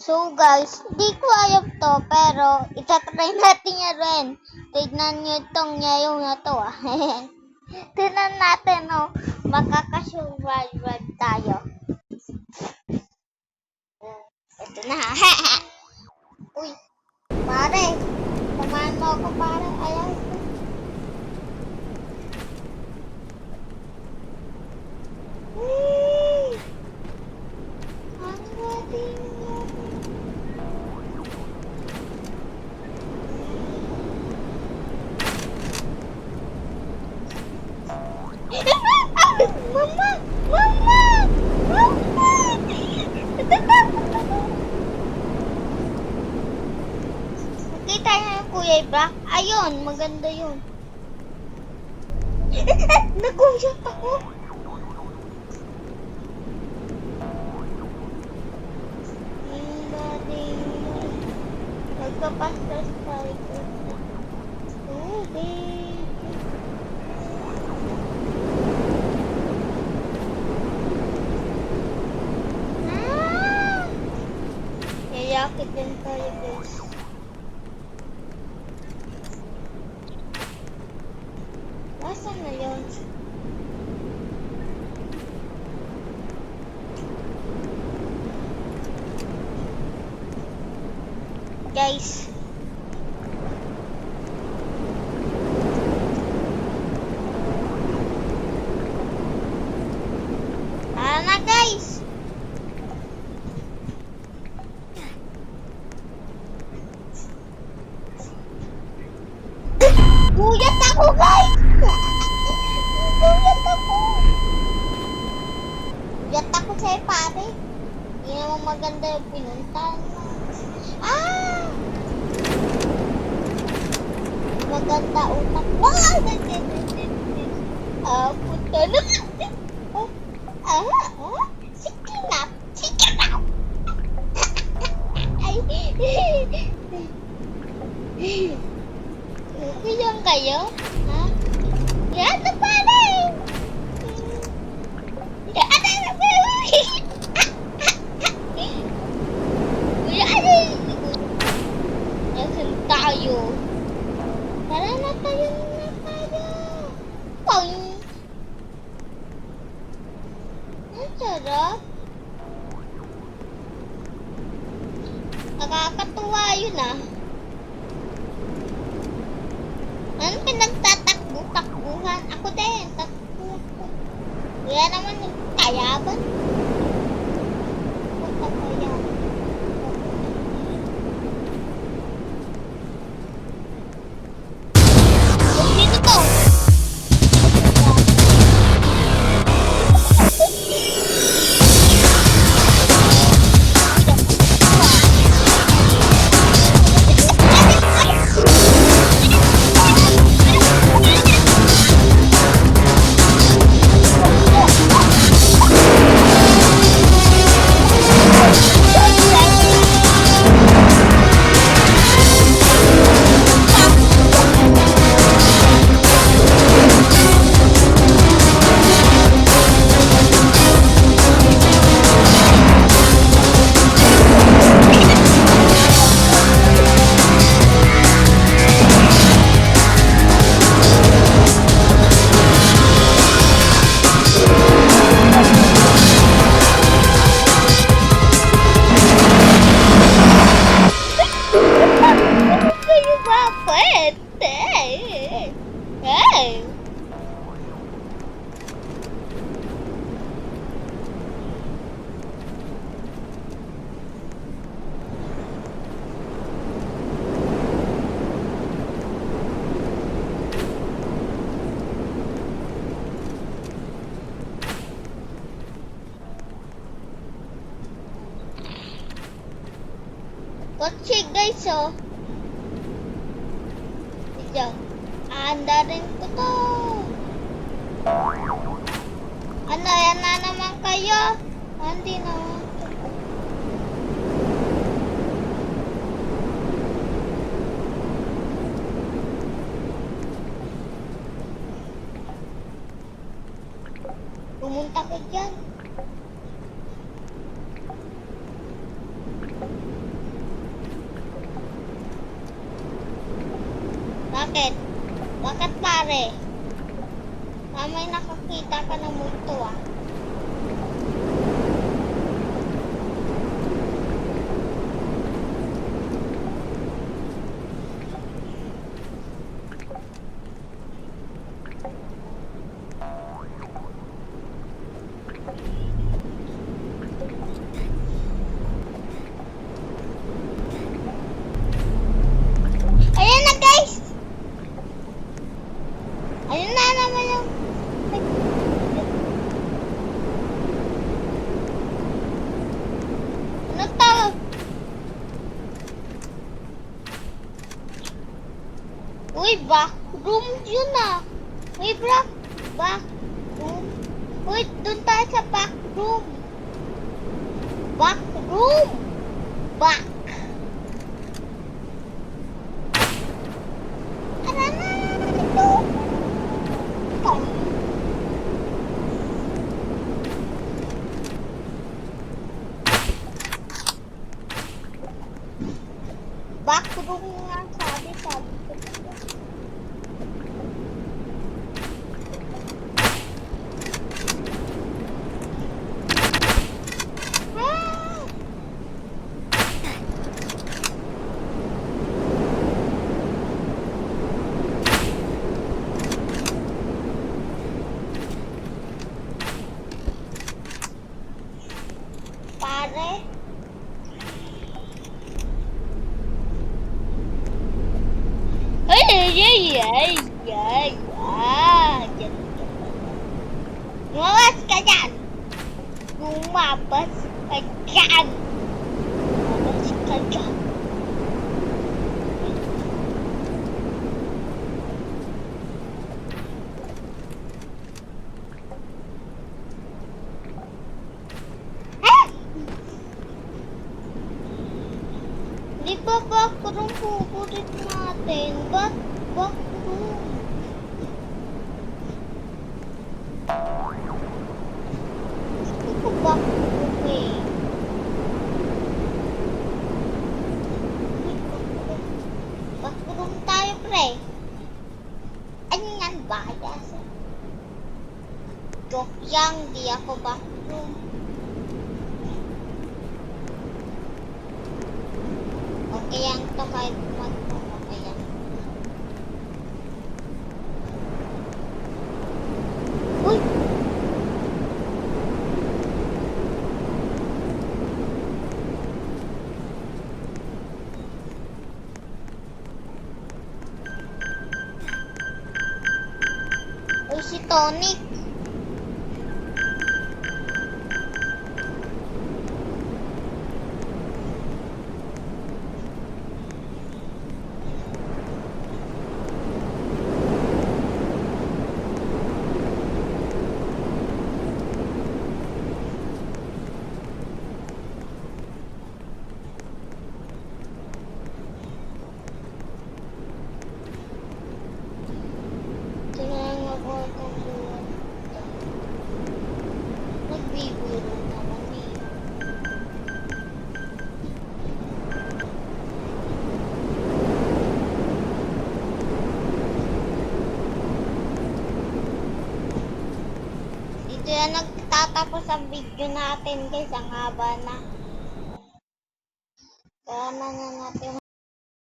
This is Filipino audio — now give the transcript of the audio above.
So guys, hindi ko alam to, pero itatry natin yan rin. Tignan nyo itong yayo na to ah. Tignan natin oh, makakasurvive tayo. Ito na. Uy, pare. Samahan mo ako pare. Ayan. Ang galing. Mama! Mama! Mama! Nakita niyo yung Kuya Ibrak? Ayun, maganda yun. Naguyot ako. Magpapastas tayo. Tubig. Yayakit din tayo guys. Nasaan na yun? Guys. Tara na guys. Guyat ako guys. Guyat ako. Guyat ako sa'yo pare. Hindi naman maganda yung pinuntahan. Ah! Maganda utak. Punta na. Sikinap. Sikinap. Ay. Ilang kayo? Ha? Yan na pare. Yan na pare. Nasaan tayo? Tara na tayo na tayo. Pang! Ang sarap. Nakakatuwa yun ah. Ano pinagtatakbo-takbuhan? Ako din, takbo ako. Kaya naman yung kayaban. Punta ko yan. Dito to! Kotse guys oh. Diyan. Aandarin ko to. Ano, yan na naman kayo? Hindi naman. Pumunta ko dyan. Bakit? Bakit pare? May nakakita ka ng multo ah. Ayan na guys! Ayun na naman yung... Ano to? Uy, backroom yun ah. Uy, backroom. Uy, dun tayo sa backroom. Backroom! Back! Ano na ito? Tom. Backroom nga sabi ko. Ah! Pare. Ay. Lumabas ka dyan! Lumabas ka dyan! Lumabas ka dyan! Ah! Di ba backroom pupulit natin? Backroom? Gusto ko backroom eh. Backroom tayo pre. Ano yan bias? Joke yang, di ako backroom. Okay yan to kahit mag-room. Okay yan. Uy! Uy, si Tonic. Tingnan ako itong buwan. Nagbibiro naman eh. Dito yan nagtatapos ang video natin guys. Ang haba na. Kaya na natin